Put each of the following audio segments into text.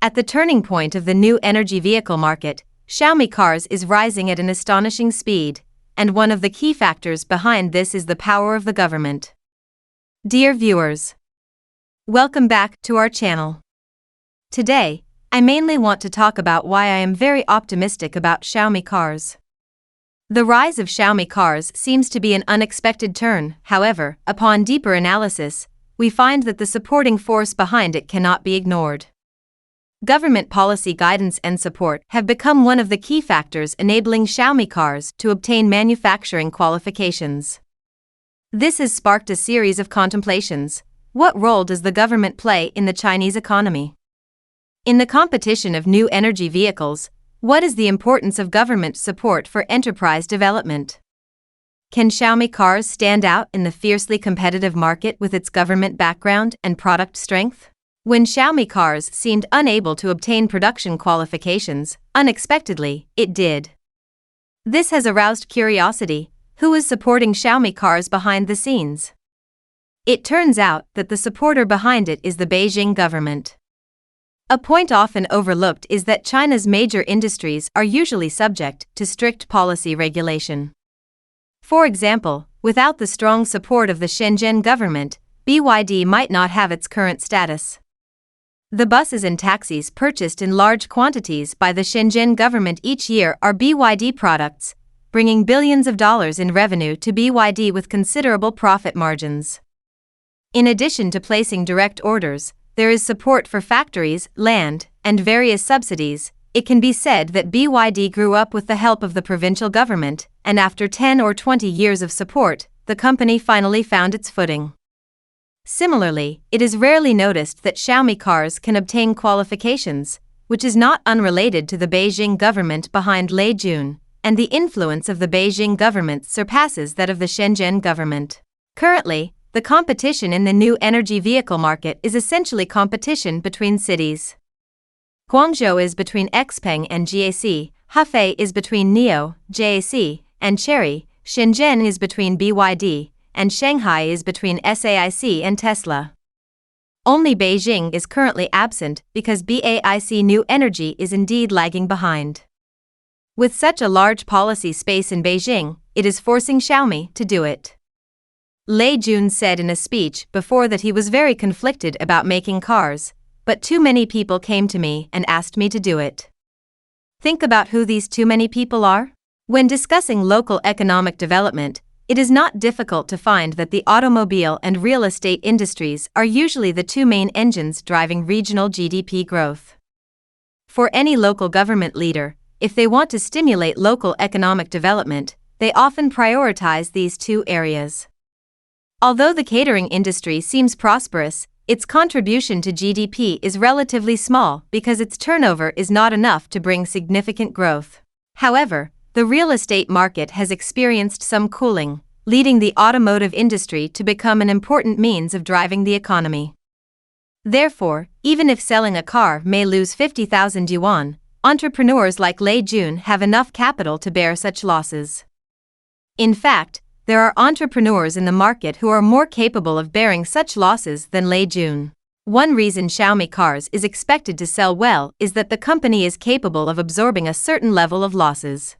At the turning point of the new energy vehicle market, Xiaomi Cars is rising at an astonishing speed, and one of the key factors behind this is the power of the government. Dear viewers, welcome back to our channel. Today, I mainly want to talk about why I am very optimistic about Xiaomi Cars. The rise of Xiaomi Cars seems to be an unexpected turn. However, upon deeper analysis, we find that the supporting force behind it cannot be ignored. Government policy guidance and support have become one of the key factors enabling Xiaomi Cars to obtain manufacturing qualifications. This has sparked a series of contemplations. What role does the government play in the Chinese economy? In the competition of new energy vehicles, what is the importance of government support for enterprise development? Can Xiaomi Cars stand out in the fiercely competitive market with its government background and product strength? When Xiaomi Cars seemed unable to obtain production qualifications, unexpectedly, it did. This has aroused curiosity. Who is supporting Xiaomi Cars behind the scenes? It turns out that the supporter behind it is the Beijing government. A point often overlooked is that China's major industries are usually subject to strict policy regulation. For example, without the strong support of the Shenzhen government, BYD might not have its current status. The buses and taxis purchased in large quantities by the Shenzhen government each year are BYD products, bringing billions of dollars in revenue to BYD with considerable profit margins. In addition to placing direct orders, there is support for factories, land, and various subsidies. It can be said that BYD grew up with the help of the provincial government, and after 10 or 20 years of support, the company finally found its footing. Similarly, it is rarely noticed that Xiaomi Cars can obtain qualifications, which is not unrelated to the Beijing government behind Lei Jun, and the influence of the Beijing government surpasses that of the Shenzhen government. Currently, the competition in the new energy vehicle market is essentially competition between cities. Guangzhou is between Xpeng and GAC, Hefei is between NIO, JAC, and Chery, Shenzhen is between BYD, and Shanghai is between SAIC and Tesla. Only Beijing is currently absent because BAIC New Energy is indeed lagging behind. With such a large policy space in Beijing, it is forcing Xiaomi to do it. Lei Jun said in a speech before that he was very conflicted about making cars, but too many people came to me and asked me to do it. Think about who these too many people are? When discussing local economic development, it is not difficult to find that the automobile and real estate industries are usually the two main engines driving regional GDP growth. For any local government leader, if they want to stimulate local economic development, they often prioritize these two areas. Although the catering industry seems prosperous, its contribution to GDP is relatively small because its turnover is not enough to bring significant growth. However, the real estate market has experienced some cooling, leading the automotive industry to become an important means of driving the economy. Therefore, even if selling a car may lose 50,000 yuan, entrepreneurs like Lei Jun have enough capital to bear such losses. In fact, there are entrepreneurs in the market who are more capable of bearing such losses than Lei Jun. One reason Xiaomi Cars is expected to sell well is that the company is capable of absorbing a certain level of losses.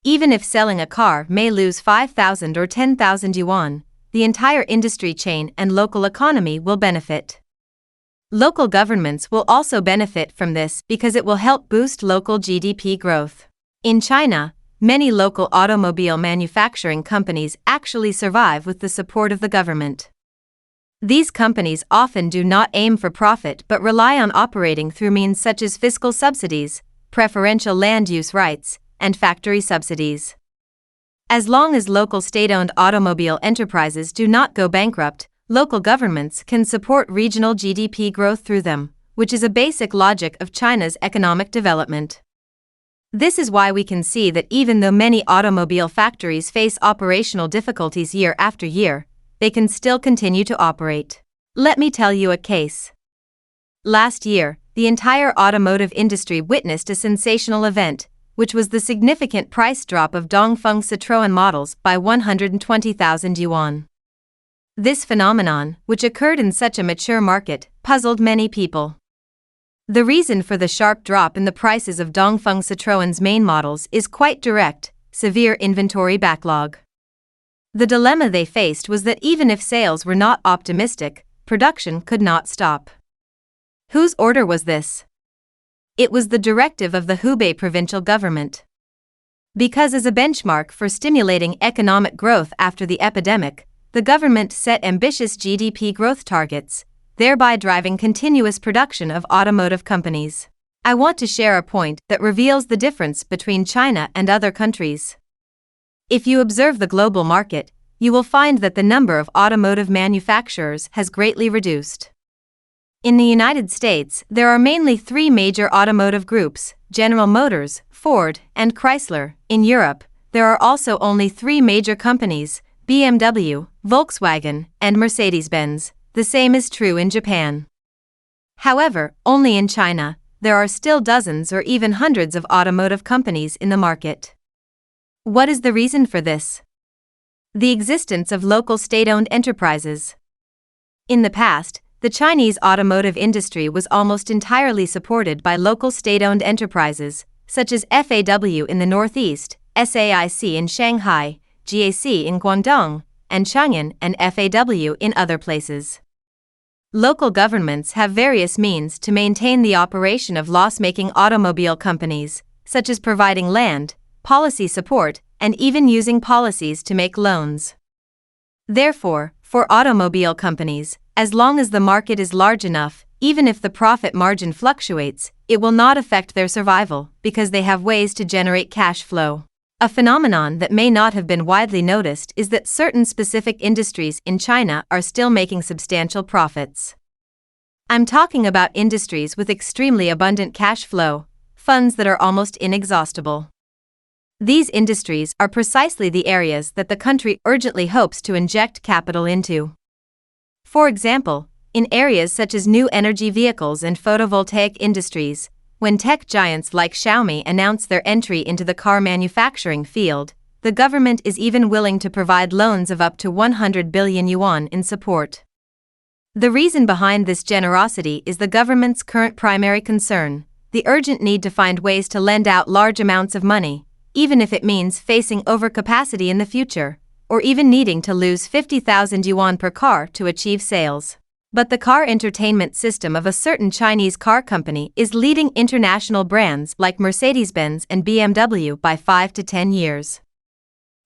Even if selling a car may lose 5,000 or 10,000 yuan, the entire industry chain and local economy will benefit. Local governments will also benefit from this because it will help boost local GDP growth. In China, many local automobile manufacturing companies actually survive with the support of the government. These companies often do not aim for profit but rely on operating through means such as fiscal subsidies, preferential land use rights, and factory subsidies. As long as local state-owned automobile enterprises do not go bankrupt, local governments can support regional GDP growth through them, which is a basic logic of China's economic development. This is why we can see that even though many automobile factories face operational difficulties year after year, they can still continue to operate. Let me tell you a case. Last year, the entire automotive industry witnessed a sensational event, which was the significant price drop of Dongfeng Citroën models by 120,000 yuan. This phenomenon, which occurred in such a mature market, puzzled many people. The reason for the sharp drop in the prices of Dongfeng Citroën's main models is quite direct: severe inventory backlog. The dilemma they faced was that even if sales were not optimistic, production could not stop. Whose order was this? It was the directive of the Hubei provincial government. Because as a benchmark for stimulating economic growth after the epidemic, the government set ambitious GDP growth targets, thereby driving continuous production of automotive companies. I want to share a point that reveals the difference between China and other countries. If you observe the global market, you will find that the number of automotive manufacturers has greatly reduced. In the United States, there are mainly three major automotive groups: General Motors, Ford, and Chrysler. In Europe, there are also only three major companies: BMW, Volkswagen, and Mercedes-Benz. The same is true in Japan. However, only in China, there are still dozens or even hundreds of automotive companies in the market. What is the reason for this? The existence of local state-owned enterprises. In the past, the Chinese automotive industry was almost entirely supported by local state-owned enterprises, such as FAW in the Northeast, SAIC in Shanghai, GAC in Guangdong, and Chang'an and FAW in other places. Local governments have various means to maintain the operation of loss-making automobile companies, such as providing land, policy support, and even using policies to make loans. Therefore, for automobile companies, as long as the market is large enough, even if the profit margin fluctuates, it will not affect their survival because they have ways to generate cash flow. A phenomenon that may not have been widely noticed is that certain specific industries in China are still making substantial profits. I'm talking about industries with extremely abundant cash flow, funds that are almost inexhaustible. These industries are precisely the areas that the country urgently hopes to inject capital into. For example, in areas such as new energy vehicles and photovoltaic industries, when tech giants like Xiaomi announce their entry into the car manufacturing field, the government is even willing to provide loans of up to 100 billion yuan in support. The reason behind this generosity is the government's current primary concern: the urgent need to find ways to lend out large amounts of money, even if it means facing overcapacity in the future, or even needing to lose 50,000 yuan per car to achieve sales. But the car entertainment system of a certain Chinese car company is leading international brands like Mercedes-Benz and BMW by 5 to 10 years.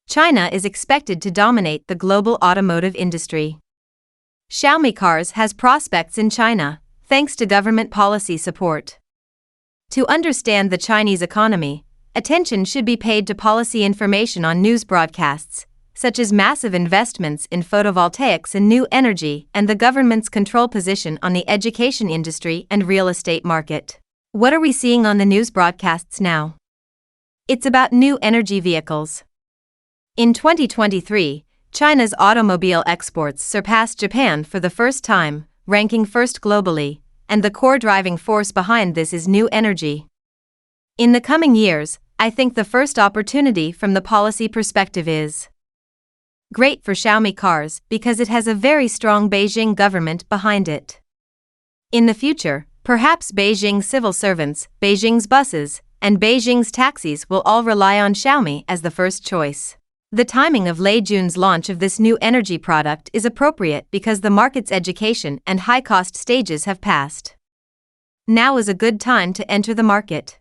China is expected to dominate the global automotive industry. Xiaomi Cars has prospects in China, thanks to government policy support. To understand the Chinese economy, attention should be paid to policy information on news broadcasts, such as massive investments in photovoltaics and new energy, and the government's control position on the education industry and real estate market. What are we seeing on the news broadcasts now? It's about new energy vehicles. In 2023, China's automobile exports surpassed Japan for the first time, ranking first globally, and the core driving force behind this is new energy. In the coming years, I think the first opportunity from the policy perspective is great for Xiaomi Cars because it has a very strong Beijing government behind it. In the future, perhaps Beijing's civil servants, Beijing's buses, and Beijing's taxis will all rely on Xiaomi as the first choice. The timing of Lei Jun's launch of this new energy product is appropriate because the market's education and high-cost stages have passed. Now is a good time to enter the market.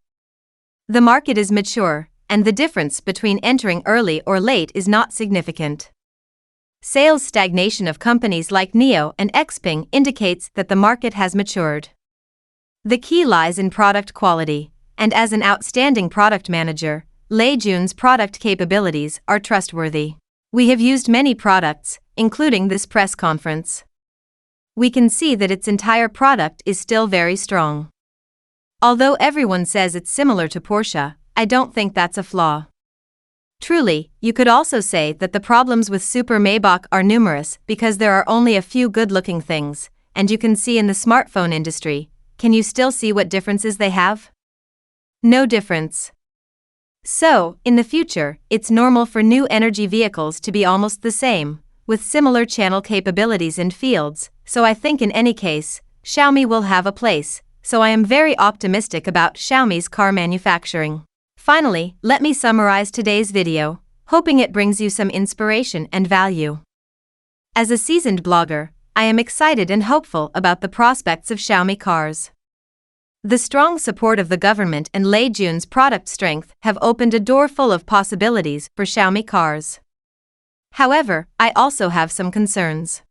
The market is mature, and the difference between entering early or late is not significant. Sales stagnation of companies like NIO and Xpeng indicates that the market has matured. The key lies in product quality, and as an outstanding product manager, Lei Jun's product capabilities are trustworthy. We have used many products, including this press conference. We can see that its entire product is still very strong. Although everyone says it's similar to Porsche, I don't think that's a flaw. Truly, you could also say that the problems with Super Maybach are numerous because there are only a few good-looking things, and you can see in the smartphone industry. Can you still see what differences they have? No difference. So, in the future, it's normal for new energy vehicles to be almost the same, with similar channel capabilities and fields, so I think in any case, Xiaomi will have a place, so I am very optimistic about Xiaomi's car manufacturing. Finally, let me summarize today's video, hoping it brings you some inspiration and value. As a seasoned blogger, I am excited and hopeful about the prospects of Xiaomi Cars. The strong support of the government and Lei Jun's product strength have opened a door full of possibilities for Xiaomi Cars. However, I also have some concerns.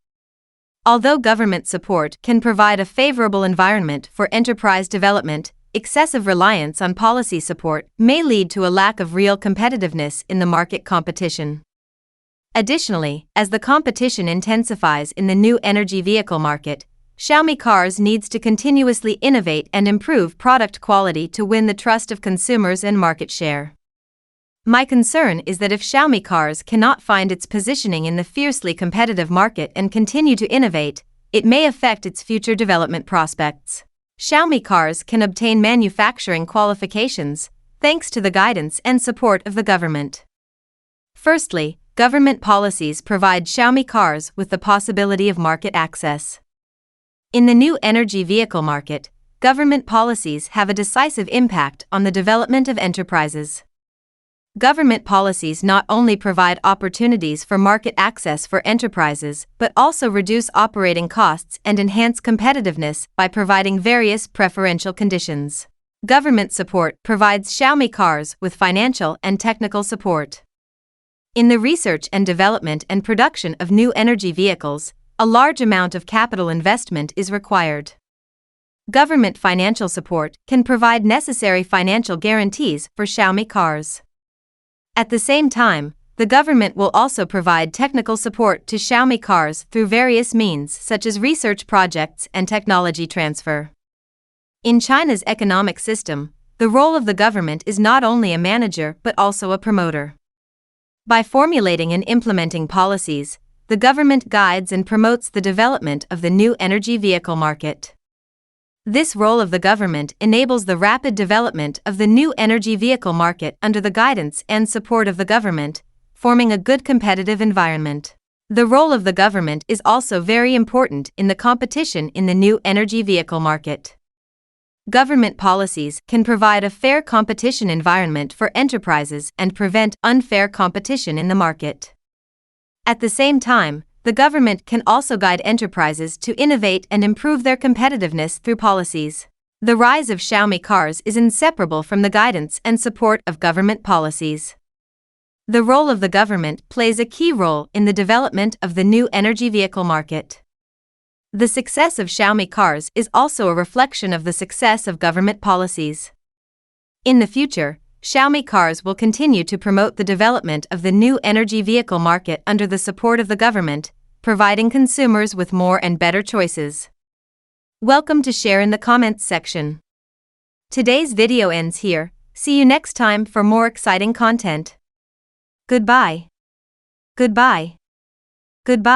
Although government support can provide a favorable environment for enterprise development, excessive reliance on policy support may lead to a lack of real competitiveness in the market competition. Additionally, as the competition intensifies in the new energy vehicle market, Xiaomi Cars needs to continuously innovate and improve product quality to win the trust of consumers and market share. My concern is that if Xiaomi Cars cannot find its positioning in the fiercely competitive market and continue to innovate, it may affect its future development prospects. Xiaomi Cars can obtain manufacturing qualifications, thanks to the guidance and support of the government. Firstly, government policies provide Xiaomi Cars with the possibility of market access. In the new energy vehicle market, government policies have a decisive impact on the development of enterprises. Government policies not only provide opportunities for market access for enterprises but also reduce operating costs and enhance competitiveness by providing various preferential conditions. Government support provides Xiaomi Cars with financial and technical support. In the research and development and production of new energy vehicles, a large amount of capital investment is required. Government financial support can provide necessary financial guarantees for Xiaomi Cars. At the same time, the government will also provide technical support to Xiaomi Cars through various means such as research projects and technology transfer. In China's economic system, the role of the government is not only a manager but also a promoter. By formulating and implementing policies, the government guides and promotes the development of the new energy vehicle market. This role of the government enables the rapid development of the new energy vehicle market under the guidance and support of the government, forming a good competitive environment. The role of the government is also very important in the competition in the new energy vehicle market. Government policies can provide a fair competition environment for enterprises and prevent unfair competition in the market. At the same time, the government can also guide enterprises to innovate and improve their competitiveness through policies. The rise of Xiaomi Cars is inseparable from the guidance and support of government policies. The role of the government plays a key role in the development of the new energy vehicle market. The success of Xiaomi Cars is also a reflection of the success of government policies. In the future, Xiaomi Cars will continue to promote the development of the new energy vehicle market under the support of the government, providing consumers with more and better choices. Welcome to share in the comments section. Today's video ends here. See you next time for more exciting content. Goodbye. Goodbye. Goodbye.